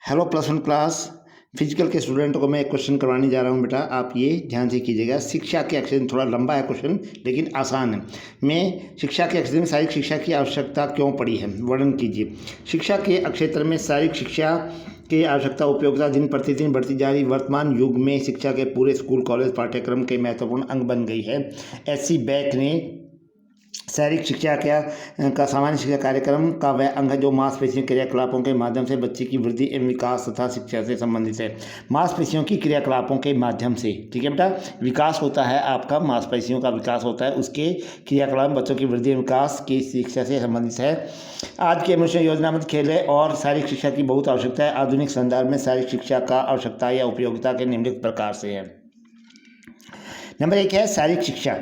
Hello plus one class physical के स्टूडेंटों को मैं एक क्वेश्चन करवाने जा रहा हूँ बेटा। आप ये ध्यान से कीजिएगा। शिक्षा के अक्षर थोड़ा लंबा है क्वेश्चन लेकिन आसान है। मैं शिक्षा के क्षेत्र में शारीरिक शिक्षा की आवश्यकता क्यों पड़ी है, वर्णन कीजिए। शिक्षा के क्षेत्र में शारीरिक शिक्षा की आवश्यकता उपयोगिता दिन प्रतिदिन बढ़ती जा रही वर्तमान युग में शिक्षा के पूरे स्कूल कॉलेज पाठ्यक्रम के महत्वपूर्ण अंग बन गई है। एस.सी. बैक ने शारीरिक शिक्षा का सामान्य शिक्षा कार्यक्रम का वह अंग है जो मांसपेशियों क्रियाकलापों के माध्यम से बच्चे की वृद्धि एवं विकास तथा शिक्षा से संबंधित है। मांसपेशियों की क्रियाकलापों के माध्यम से, ठीक है बेटा, विकास होता है आपका, मांसपेशियों का विकास होता है, उसके क्रियाकलाप बच्चों की वृद्धि एवं विकास की शिक्षा से संबंधित है। आज के मनुष्य योजना में खेल है और शारीरिक शिक्षा की बहुत आवश्यकता है। आधुनिक संदर्भ में शारीरिक शिक्षा का आवश्यकता या उपयोगिता के निम्नलिखित प्रकार से है। नंबर 1 है शारीरिक शिक्षा।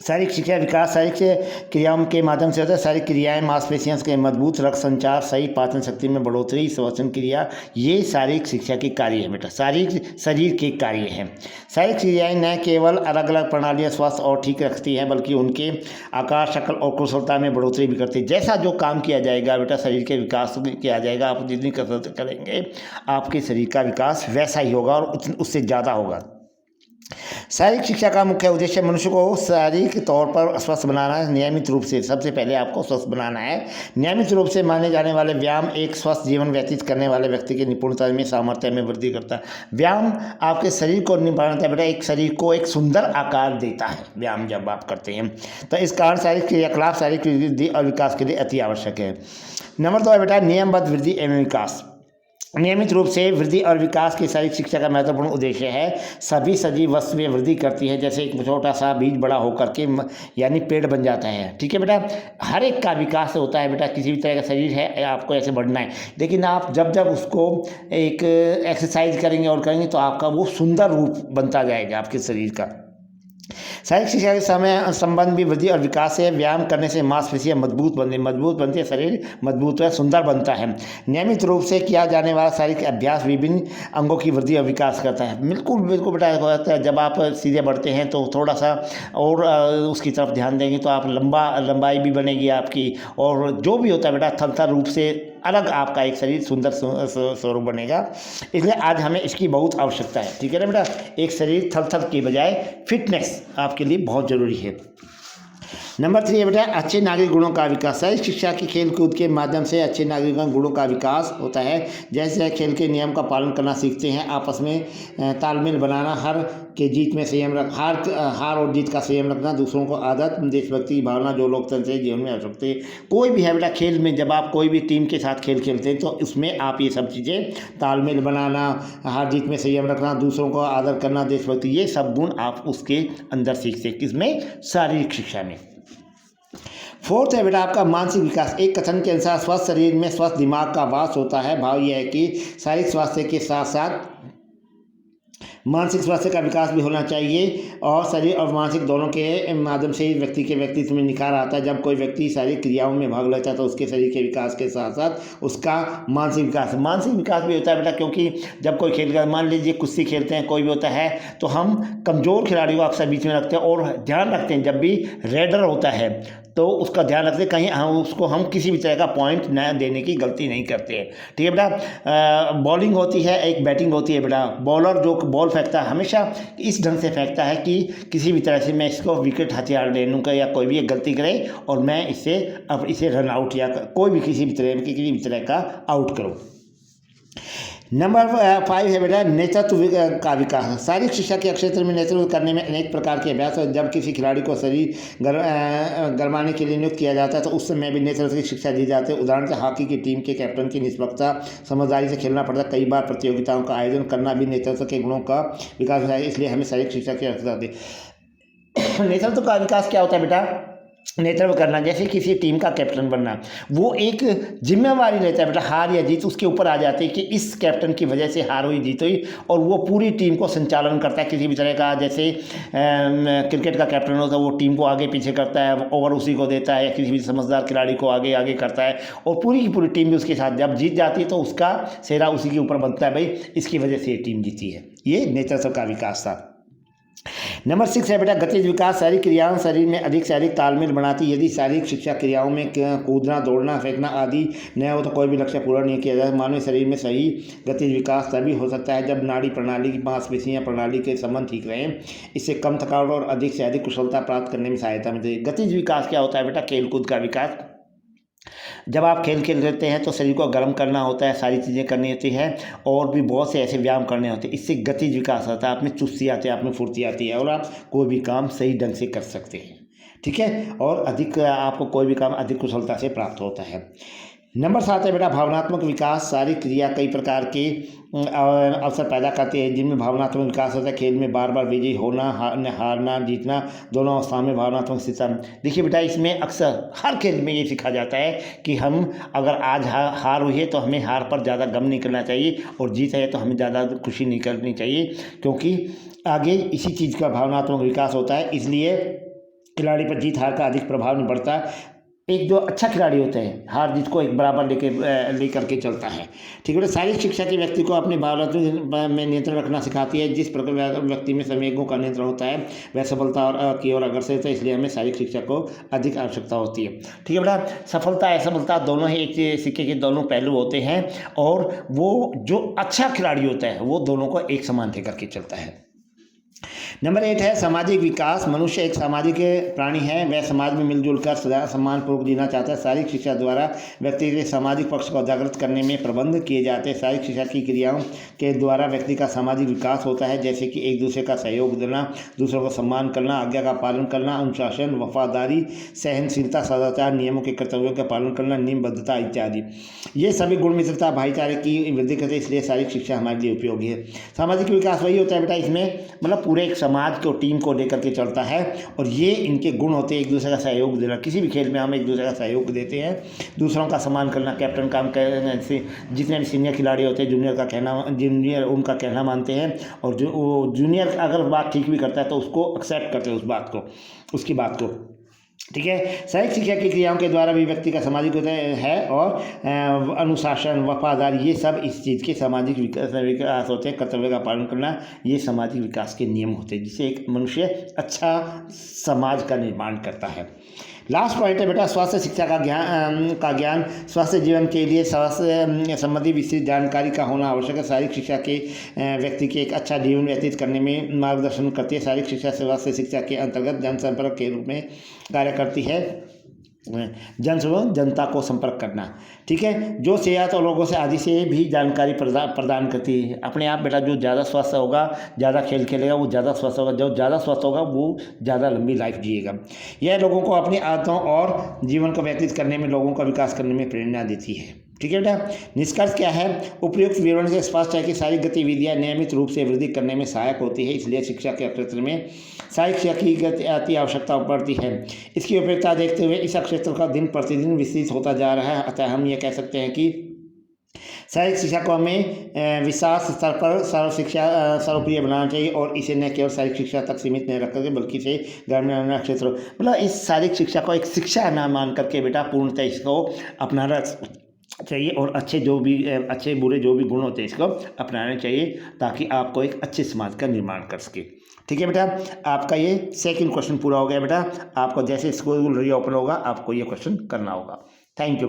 शारीरिक शिक्षा विकास शारीरिक क्रियाओं के माध्यम से होता है। शारीरिक क्रियाएं मांसपेशियों के मजबूत रक्त संचार, सही पाचन शक्ति में बढ़ोतरी, श्वसन क्रिया, ये शारीरिक शिक्षा के कार्य है बेटा, शारीरिक शरीर के कार्य हैं। शारीरिक क्रियाएं न केवल अलग अलग प्रणालियां स्वास्थ्य और ठीक रखती हैं बल्कि उनके आकार, शक्ल और कुशलता में बढ़ोतरी भी करती है। जैसा जो काम किया जाएगा बेटा शरीर के विकास किया जाएगा, आप जितनी कसरत करेंगे आपके शरीर का विकास वैसा ही होगा और उससे ज़्यादा होगा। शारीरिक शिक्षा का मुख्य उद्देश्य मनुष्य को शारीरिक तौर पर स्वस्थ बनाना है। नियमित रूप से सबसे पहले आपको स्वस्थ बनाना है। नियमित रूप से माने जाने वाले व्यायाम एक स्वस्थ जीवन व्यतीत करने वाले व्यक्ति की निपुणता में, सामर्थ्य में वृद्धि करता है। व्यायाम आपके शरीर को नहीं बनाता है बेटा, एक शरीर को एक सुंदर आकार देता है व्यायाम जब आप करते हैं। तो इस कारण शारीरिक क्रियाकलाप शारीरिक वृद्धि और विकास के लिए अति आवश्यक है। नंबर 2 है बेटा नियमबद्ध वृद्धि एवं विकास। नियमित रूप से वृद्धि और विकास की शारीरिक शिक्षा का महत्वपूर्ण उद्देश्य है। सभी सजीव वस्तु में वृद्धि करती है, जैसे एक छोटा सा बीज बड़ा होकर के यानी पेड़ बन जाता है, ठीक है बेटा। हर एक का विकास होता है बेटा, किसी भी तरह का शरीर है आपको ऐसे बढ़ना है, लेकिन आप जब जब उसको एक एक्सरसाइज करेंगे और करेंगे तो आपका वो सुंदर रूप बनता जाएगा आपके शरीर का। शारीरिक शिक्षा के समय संबंध भी वृद्धि और विकास से। व्यायाम करने से मांसपेशियां मजबूत बनती है, शरीर मजबूत व सुंदर बनता है। नियमित रूप से किया जाने वाला शारीरिक अभ्यास विभिन्न अंगों की वृद्धि और विकास करता है। बिल्कुल बिल्कुल बेटा होता है, जब आप सीधे बढ़ते हैं तो थोड़ा सा और उसकी तरफ ध्यान देंगे तो आप लंबाई भी बनेगी आपकी, और जो भी होता है बेटा थर रूप से अलग आपका एक शरीर सुंदर स्वरूप बनेगा। इसलिए आज हमें इसकी बहुत आवश्यकता है, ठीक है ना बेटा। एक शरीर थर के बजाय फिटनेस आपके लिए बहुत ज़रूरी है। नंबर 3 है बेटा अच्छे नागरिक गुणों का विकास। शारीरिक शिक्षा की खेल कूद के माध्यम से अच्छे नागरिक गुणों का विकास होता है। जैसे खेल के नियम का पालन करना सीखते हैं, आपस में तालमेल बनाना, हार और जीत का संयम रखना, दूसरों को आदत, देशभक्ति की भावना जो लोकतंत्र से जीवन में आवश्यकता है। कोई भी है बेटा खेल में, जब आप कोई भी टीम के साथ खेल खेलते हैं तो उसमें आप ये सब चीज़ें, तालमेल बनाना, हार जीत में संयम रखना, दूसरों को आदर करना, देशभक्ति, ये सब गुण आप उसके अंदर सीखते हैं। किसमें? शारीरिक शिक्षा में। 4th है बेटा आपका मानसिक विकास। एक कथन के अनुसार स्वस्थ शरीर में स्वस्थ दिमाग का वास होता है। भाव यह है कि शारीरिक स्वास्थ्य के साथ साथ मानसिक स्वास्थ्य का विकास भी होना चाहिए, और शरीर और मानसिक दोनों के माध्यम से व्यक्ति के व्यक्तित्व में निखार आता है। जब कोई व्यक्ति शारीरिक क्रियाओं में भाग लेता है तो उसके शरीर के विकास के साथ साथ उसका मानसिक विकास भी होता है बेटा, क्योंकि जब कोई खेल का, मान लीजिए कुश्ती खेलते हैं, कोई भी होता है, तो हम कमज़ोर खिलाड़ी को अक्सर बीच में रखते हैं और ध्यान रखते हैं जब भी रेडर होता है तो उसका ध्यान रखते कहीं हम किसी भी तरह का पॉइंट न देने की गलती नहीं करते हैं, ठीक है बेटा। बॉलिंग होती है, एक बैटिंग होती है बेटा। बॉलर जो बॉल फेंकता है हमेशा इस ढंग से फेंकता है कि किसी भी तरह से मैं इसको विकेट हथियार ले लूँगा, या कोई भी एक गलती करे और मैं इसे रन आउट या कोई भी किसी भी तरह का आउट करूँ। नंबर 5 है बेटा नेतृत्व का विकास। शारीरिक शिक्षा के क्षेत्र में नेतृत्व करने में अनेक प्रकार के अभ्यास है। जब किसी खिलाड़ी को शरीर गरमाने के लिए नियुक्त किया जाता है तो उस समय भी नेतृत्व की शिक्षा दी जाती है। उदाहरण से हॉकी की टीम के कैप्टन की निष्पक्षता, समझदारी से खेलना पड़ता है। कई बार प्रतियोगिताओं का आयोजन करना भी नेतृत्व के गुणों का विकास होता है, इसलिए हमें शारीरिक शिक्षा की आवश्यकता होती है। नेतृत्व का विकास क्या होता है बेटा? नेतृत्व करना, जैसे किसी टीम का कैप्टन बनना, वो एक जिम्मेवारी लेता है बेटा। हार या जीत उसके ऊपर आ जाती है कि इस कैप्टन की वजह से हार हुई, जीत हुई, और वो पूरी टीम को संचालन करता है किसी भी तरह का। जैसे क्रिकेट का कैप्टन होता है, वो टीम को आगे पीछे करता है, ओवर उसी को देता है, या किसी भी समझदार खिलाड़ी को आगे आगे करता है, और पूरी की पूरी टीम भी उसके साथ जब जीत जाती है तो उसका सेहरा उसी के ऊपर बनता है, भाई इसकी वजह से ये टीम जीती है। ये नेतृत्व का विकास था। नंबर 6 है बेटा गतिज विकास। शारीरिक क्रियाओं शरीर में अधिक से अधिक तालमेल बनाती है। यदि शारीरिक शिक्षा क्रियाओं में कूदना, दौड़ना, फेंकना आदि न हो तो कोई भी लक्ष्य पूरा नहीं किया जाए। मानवीय शरीर में सही गतिज विकास तभी हो सकता है जब नाड़ी प्रणाली की मांसपेशियां प्रणाली के संबंध ठीक रहें। इससे कम थकावट और अधिक से अधिक कुशलता प्राप्त करने में सहायता मिलती है। गतिज विकास क्या होता है बेटा? खेलकूद का विकास। जब आप खेल खेल लेते हैं तो शरीर को गर्म करना होता है, सारी चीज़ें करनी होती है और भी बहुत से ऐसे व्यायाम करने होते हैं। इससे गतिज विकास होता है, आप में चुस्ती आती है, आप में फुर्ती आती है और आप कोई भी काम सही ढंग से कर सकते हैं। ठीक है, और अधिक आपको कोई भी काम अधिक कुशलता से प्राप्त होता है। नंबर 7 है बेटा भावनात्मक विकास। शारीरिक क्रिया कई प्रकार के अवसर पैदा करते हैं जिनमें भावनात्मक विकास होता है। खेल में बार बार विजयी होना, हारना, जीतना, दोनों अवस्थाओं में भावनात्मक शिक्षा। देखिए बेटा, इसमें अक्सर हर खेल में ये सीखा जाता है कि हम अगर आज हार हुई है तो हमें हार पर ज़्यादा गम नहीं करना चाहिए और जीत है तो हमें ज़्यादा खुशी नहीं करनी चाहिए, क्योंकि आगे इसी चीज़ का भावनात्मक विकास होता है। इसलिए खिलाड़ी पर जीत हार का अधिक प्रभाव नहीं पड़ता। एक जो अच्छा खिलाड़ी होता है हार जीत को एक बराबर लेकर के चलता है। ठीक है, शारीरिक शिक्षा के व्यक्ति को अपनी भावनात्मक में नियंत्रण रखना सिखाती है। जिस प्रकार व्यक्ति में संवेगों का नियंत्रण होता है वह सफलता और की ओर अग्रसर होता है। इसलिए हमें शारीरिक शिक्षा को अधिक आवश्यकता होती है। ठीक है बेटा, सफलता असफलता दोनों ही एक सिक्के के दोनों पहलू होते हैं और वो जो अच्छा खिलाड़ी होता है वो दोनों को एक समान लेकर के चलता है। नंबर 8 है सामाजिक विकास। मनुष्य एक सामाजिक प्राणी है, वह समाज में मिलजुल कर सदा सम्मानपूर्वक जीना चाहता है। शारीरिक शिक्षा द्वारा व्यक्ति के सामाजिक पक्ष को जागृत करने में प्रबंध किए जाते हैं। शारीरिक शिक्षा की क्रियाओं के द्वारा व्यक्ति का सामाजिक विकास होता है, जैसे कि एक दूसरे का सहयोग देना, दूसरों को सम्मान करना, आज्ञा का पालन करना, अनुशासन, वफादारी, सहनशीलता, सदाचार, नियमों के कर्तव्यों का पालन करना, नियमबद्धता इत्यादि। ये सभी गुण मित्रता भाईचारे की वृद्धि करते हैं। इसलिए शारीरिक शिक्षा हमारे लिए उपयोगी है। सामाजिक विकास वही होता है बेटा, इसमें मतलब पूरे एक समाज को, टीम को लेकर के चलता है और ये इनके गुण होते हैं। एक दूसरे का सहयोग देना, किसी भी खेल में हम एक दूसरे का सहयोग देते हैं, दूसरों का सम्मान करना, कैप्टन काम करने से जितने भी सीनियर खिलाड़ी होते हैं जूनियर उनका कहना मानते हैं और जो जूनियर अगर बात ठीक भी करता है तो उसको एक्सेप्ट करते हैं उसकी बात को। ठीक है, शारीरिक शिक्षा की क्रियाओं के द्वारा भी व्यक्ति का सामाजिक होता है और अनुशासन, वफादारी, ये सब इस चीज़ के सामाजिक विकास होते हैं। कर्तव्य का पालन करना, ये सामाजिक विकास के नियम होते हैं जिससे एक मनुष्य अच्छा समाज का निर्माण करता है। लास्ट पॉइंट है बेटा स्वास्थ्य शिक्षा का ज्ञान। स्वास्थ्य जीवन के लिए स्वास्थ्य संबंधी विस्तृत जानकारी का होना आवश्यक है। शारीरिक शिक्षा के व्यक्ति के एक अच्छा जीवन व्यतीत करने में मार्गदर्शन करती है। शारीरिक शिक्षा स्वास्थ्य शिक्षा के अंतर्गत जनसंपर्क के रूप में कार्य करती है। जनता को संपर्क करना, ठीक है, जो सेहत और लोगों से आदि से भी जानकारी प्रदान करती है। अपने आप बेटा जो ज़्यादा स्वस्थ होगा, ज़्यादा खेल खेलेगा, वो ज़्यादा स्वस्थ होगा। जो ज़्यादा स्वस्थ होगा वो ज़्यादा लंबी लाइफ जिएगा। यह लोगों को अपनी आदतों और जीवन को व्यतीत करने में, लोगों का विकास करने में प्रेरणा देती है। ठीक है बेटा, निष्कर्ष क्या है? उपयुक्त विवरण से स्पष्ट है कि शारीरिक गतिविधियां नियमित रूप से वृद्धि करने में सहायक होती है। इसलिए शिक्षा के क्षेत्र में शारीरिक शिक्षा की अति आवश्यकता पड़ती है। इसकी उपयोगिता देखते हुए इस क्षेत्र का दिन प्रतिदिन विस्तृत होता जा रहा है। अतः हम ये कह सकते हैं कि शारीरिक शिक्षा को हमें विशाल स्तर पर सर्वप्रिय बनाना चाहिए और इसे न केवल शारीरिक शिक्षा तक सीमित नहीं रख करके बल्कि इसे ग्रामीण क्षेत्रों, मतलब इस शारीरिक शिक्षा को एक शिक्षा न मान करके बेटा पूर्णतः इसको अपनाना चाहिए और अच्छे बुरे जो भी गुण होते हैं इसको अपनाना चाहिए ताकि आपको एक अच्छे समाज का निर्माण कर सके। ठीक है बेटा, आपका ये सेकंड क्वेश्चन पूरा हो गया बेटा। आपको जैसे स्कूल रीओपन होगा आपको ये क्वेश्चन करना होगा। Thank you.